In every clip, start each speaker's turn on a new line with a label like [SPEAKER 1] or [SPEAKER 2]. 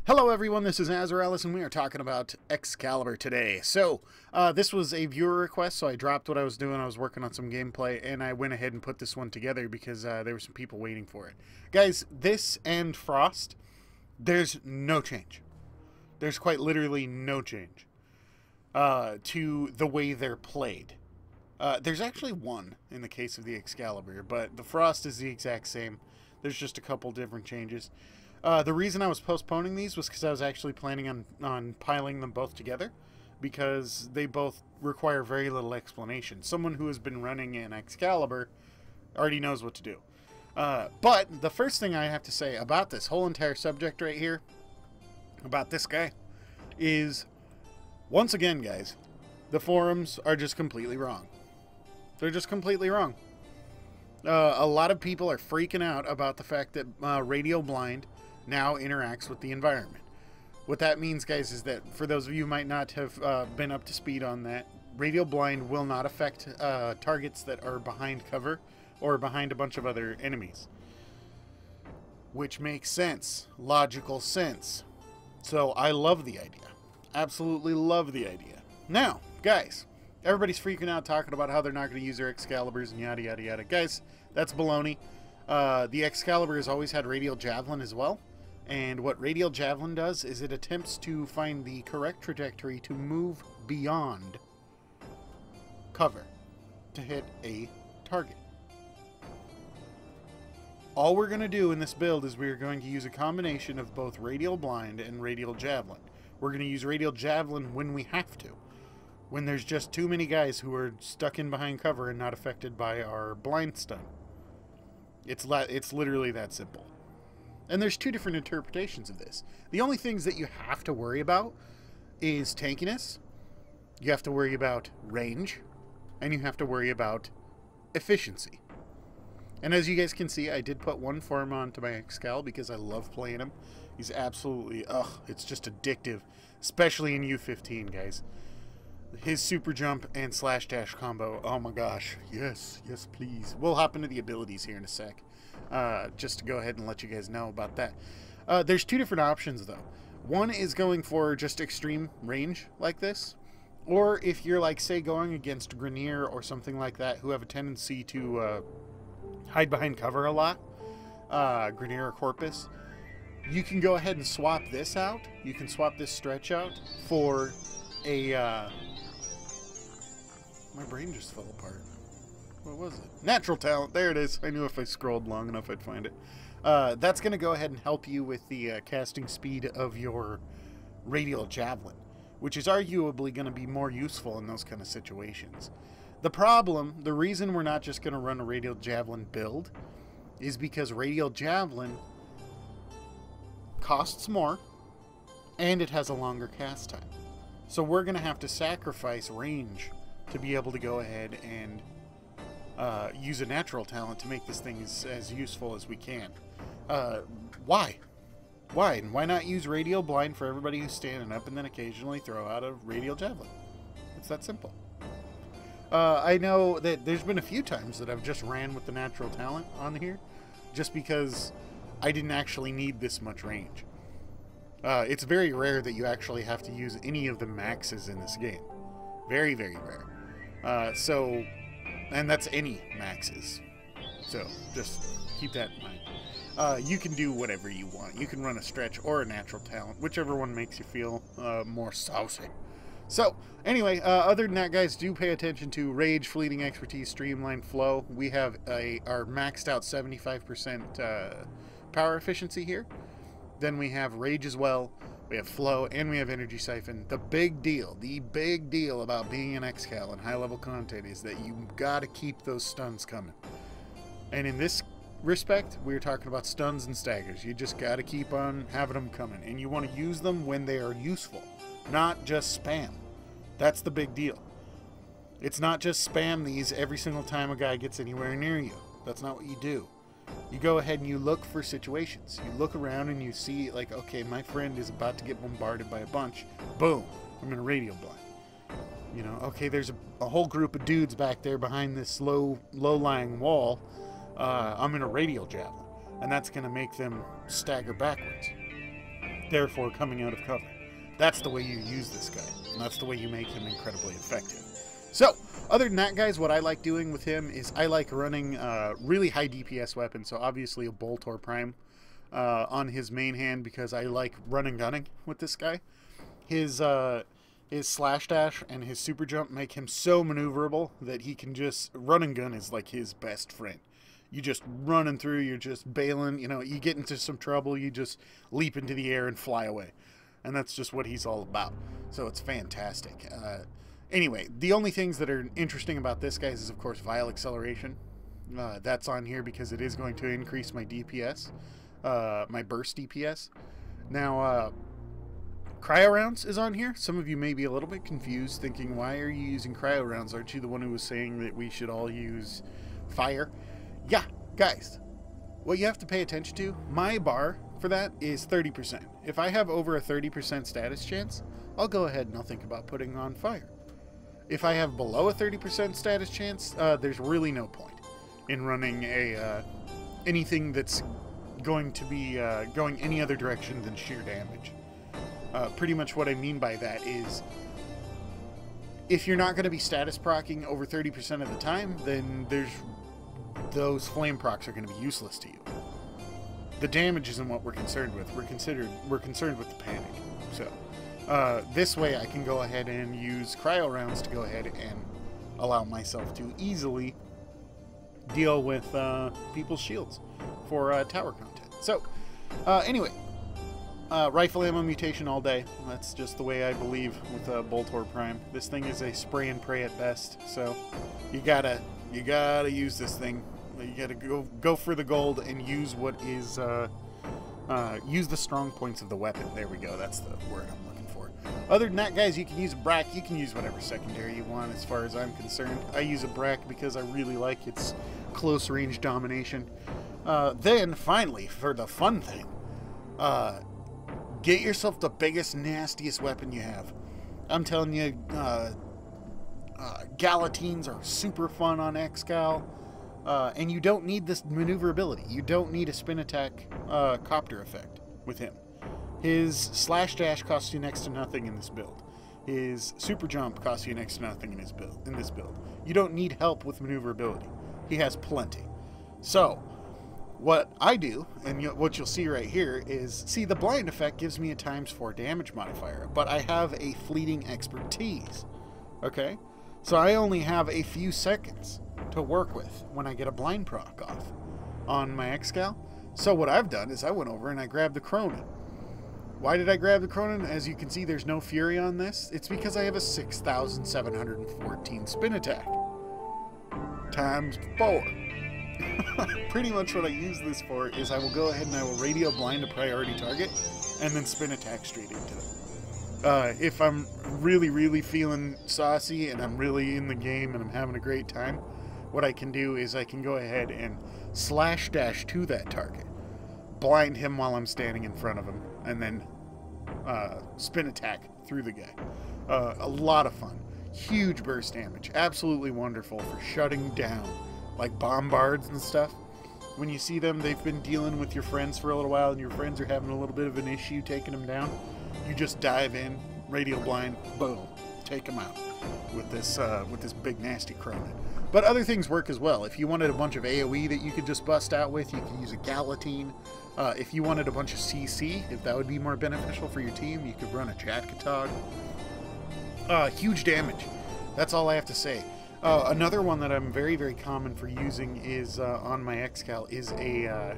[SPEAKER 1] Hello everyone, this is Azraelis and we are talking about Excalibur today. So, this was a viewer request, so I dropped what I was doing. I was working on some gameplay and I went ahead and put this one together because there were some people waiting for it. Guys, this and Frost, there's no change. There's quite literally no change to the way they're played. There's actually one in the case of the Excalibur, but the Frost is the exact same. There's just a couple different changes. The reason I was postponing these was because I was actually planning on piling them both together, because they both require very little explanation. Someone who has been running an Excalibur already knows what to do. But the first thing I have to say about this whole entire subject right here, about this guy, is, once again, guys, the forums are just completely wrong. They're just completely wrong. A lot of people are freaking out about the fact that radial blind now interacts with the environment. What that means, guys, is that for those of you who might not have been up to speed on that, radial blind will not affect targets that are behind cover or behind a bunch of other enemies. Which makes sense. Logical sense. So I love the idea. Absolutely love the idea. Now, guys, everybody's freaking out talking about how they're not going to use their Excaliburs and yada yada yada. Guys, that's baloney. The Excalibur has always had radial javelin as well. And what radial javelin does is it attempts to find the correct trajectory to move beyond cover to hit a target. All we're going to do in this build is we're going to use a combination of both radial blind and radial javelin. We're going to use radial javelin when we have to. When there's just too many guys who are stuck in behind cover and not affected by our blind stun. It's literally that simple. And there's two different interpretations of this. The only things that you have to worry about is tankiness, you have to worry about range, and you have to worry about efficiency. And as you guys can see, I did put one form onto my Excal because I love playing him. He's absolutely, it's just addictive, especially in U15, guys. His super jump and slash dash combo, oh my gosh, yes, yes please. We'll hop into the abilities here in a sec, just to go ahead and let you guys know about that. There's two different options though. One is going for just extreme range like this, or if you're like, say, going against Grenier or something like that, who have a tendency to hide behind cover a lot, Grenier or Corpus, you can go ahead and swap this out. You can swap this stretch out for a my brain just fell apart. What was it? Natural talent. There it is. I knew if I scrolled long enough I'd find it. That's going to go ahead and help you with the casting speed of your radial javelin, which is arguably going to be more useful in those kind of situations. The problem, the reason we're not just going to run a radial javelin build, is because radial javelin costs more and it has a longer cast time. So we're going to have to sacrifice range to be able to go ahead and use a natural talent to make this thing as useful as we can. Why? Why? And why not use radial blind for everybody who's standing up and then occasionally throw out a radial javelin? It's that simple. I know that there's been a few times that I've just ran with the natural talent on here just because I didn't actually need this much range. It's very rare that you actually have to use any of the maxes in this game. Very, very rare. And that's any maxes. So, just keep that in mind. You can do whatever you want. You can run a stretch or a natural talent, whichever one makes you feel more saucy. So, anyway, other than that, guys, do pay attention to Rage, Fleeting Expertise, Streamline, Flow. We have our maxed out 75% power efficiency here. Then we have Rage as well. We have Flow, and we have Energy Siphon. The big deal about being an Excal and high-level content is that you gotta keep those stuns coming. And in this respect, we're talking about stuns and staggers. You just gotta keep on having them coming. And you want to use them when they are useful, not just spam. That's the big deal. It's not just spam these every single time a guy gets anywhere near you. That's not what you do. You go ahead and you look for situations. You look around and you see, like, okay, my friend is about to get bombarded by a bunch. Boom, I'm in a radial blind. You know, okay, there's a whole group of dudes back there behind this low-lying wall. I'm in a radial javelin. And that's going to make them stagger backwards. therefore coming out of cover. That's the way you use this guy, and that's the way you make him incredibly effective. So, other than that, guys, what I like doing with him is I like running really high DPS weapons, so obviously a Bolt or Prime on his main hand, because I like run and gunning with this guy. His slash dash and his super jump make him so maneuverable that he can just run and gun is like his best friend. You just running through, you're just bailing, you know, you get into some trouble, you just leap into the air and fly away. And that's just what he's all about. So it's fantastic. Anyway, the only things that are interesting about this, guys, is of course Vile Acceleration. That's on here because it is going to increase my DPS, my burst DPS. Now, Cryo Rounds is on here. Some of you may be a little bit confused, thinking, why are you using Cryo Rounds? Aren't you the one who was saying that we should all use fire? Yeah, guys, what you have to pay attention to, my bar for that is 30%. If I have over a 30% status chance, I'll go ahead and I'll think about putting on fire. If I have below a 30% status chance, there's really no point in running anything that's going to be going any other direction than sheer damage. Pretty much what I mean by that is, if you're not going to be status procking over 30% of the time, then those flame procs are going to be useless to you. The damage isn't what we're concerned with. We're concerned with the panic. So this way I can go ahead and use Cryo Rounds to go ahead and allow myself to easily deal with people's shields for tower content. So anyway, rifle ammo mutation all day. That's just the way I believe with Boltor Prime. This thing is a spray and pray at best. So you gotta use this thing. You gotta go for the gold and use what is use the strong points of the weapon. There we go. That's the word I'm looking for. Other than that, guys, you can use a Brack. You can use whatever secondary you want, as far as I'm concerned. I use a Brack because I really like its close range domination. Then finally, for the fun thing, get yourself the biggest, nastiest weapon you have. I'm telling you, Gallatines are super fun on Excal. And you don't need this maneuverability. You don't need a spin attack copter effect with him. His slash dash costs you next to nothing in this build. His super jump costs you next to nothing in this build. You don't need help with maneuverability. He has plenty. So, what I do, and what you'll see right here is, see, the blind effect gives me a ×4 damage modifier, but I have a fleeting expertise. Okay? So I only have a few seconds to work with when I get a blind proc off on my Excal. So what I've done is I went over and I grabbed the Cronin. Why did I grab the Cronin? As you can see, there's no fury on this. It's because I have a 6,714 spin attack ×4. Pretty much what I use this for is I will go ahead and I will radio blind a priority target and then spin attack straight into them. If I'm really feeling saucy and I'm really in the game and I'm having a great time, what I can do is I can go ahead and slash dash to that target, blind him while I'm standing in front of him, and then spin attack through the guy. A lot of fun. Huge burst damage. Absolutely wonderful for shutting down like bombards and stuff. When you see them, they've been dealing with your friends for a little while and your friends are having a little bit of an issue taking them down. You just dive in, radial blind, boom, take them out with this big nasty Cronin. But other things work as well. If you wanted a bunch of AoE that you could just bust out with, you can use a Gallatine. If you wanted a bunch of CC, if that would be more beneficial for your team, you could run a Chatkatog. Huge damage. That's all I have to say. Another one that I'm very common for using is on my Excal is a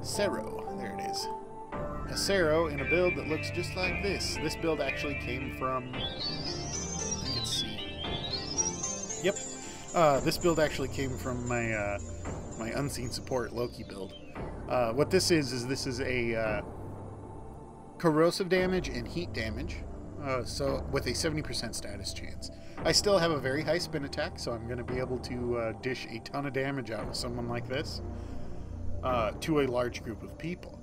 [SPEAKER 1] Cero. There it is. A Cero in a build that looks just like this. This build actually came from, I think it's C. Yep. This build actually came from my my Unseen Support Loki build. What this is this is a corrosive damage and heat damage, so with a 70% status chance. I still have a very high spin attack, so I'm going to be able to dish a ton of damage out with someone like this to a large group of people.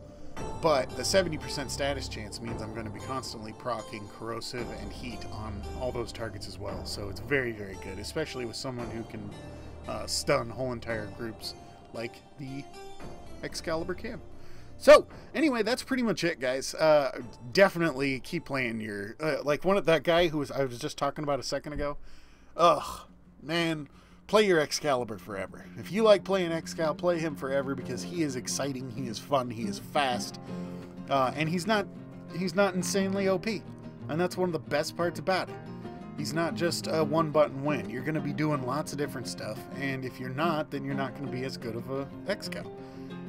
[SPEAKER 1] But the 70% status chance means I'm going to be constantly proccing corrosive and heat on all those targets as well. So it's very good, especially with someone who can stun whole entire groups like the Excalibur can. So, anyway, that's pretty much it, guys. Definitely keep playing your... like that guy who I was just talking about a second ago. Ugh, man, play your Excalibur forever. If you like playing Excal, play him forever because he is exciting, he is fun, he is fast, and he's not insanely OP. And that's one of the best parts about it. He's not just a one-button win. You're going to be doing lots of different stuff, and if you're not, then you're not going to be as good of a Excal.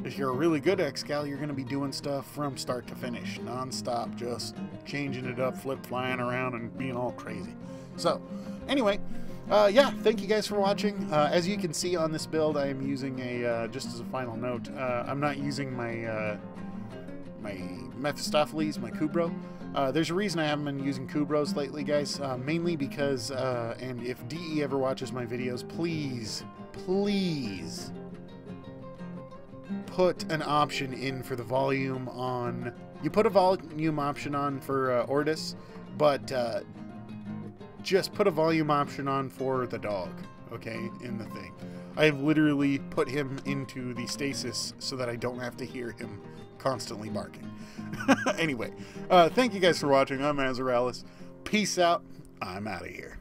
[SPEAKER 1] If you're a really good Excal, you're going to be doing stuff from start to finish, non-stop, just changing it up, flying around, and being all crazy. So, anyway, yeah, thank you guys for watching. As you can see on this build, I am using a, just as a final note, I'm not using my, my Mephistopheles, my Kubro. There's a reason I haven't been using Kubros lately, guys, mainly because, and if DE ever watches my videos, please, please put an option in for the volume on... You put a volume option on for Ordis, but just put a volume option on for the dog, okay, in the thing. I've literally put him into the stasis so that I don't have to hear him constantly barking. Anyway, thank you guys for watching. I'm Azaralis. Peace out. I'm out of here.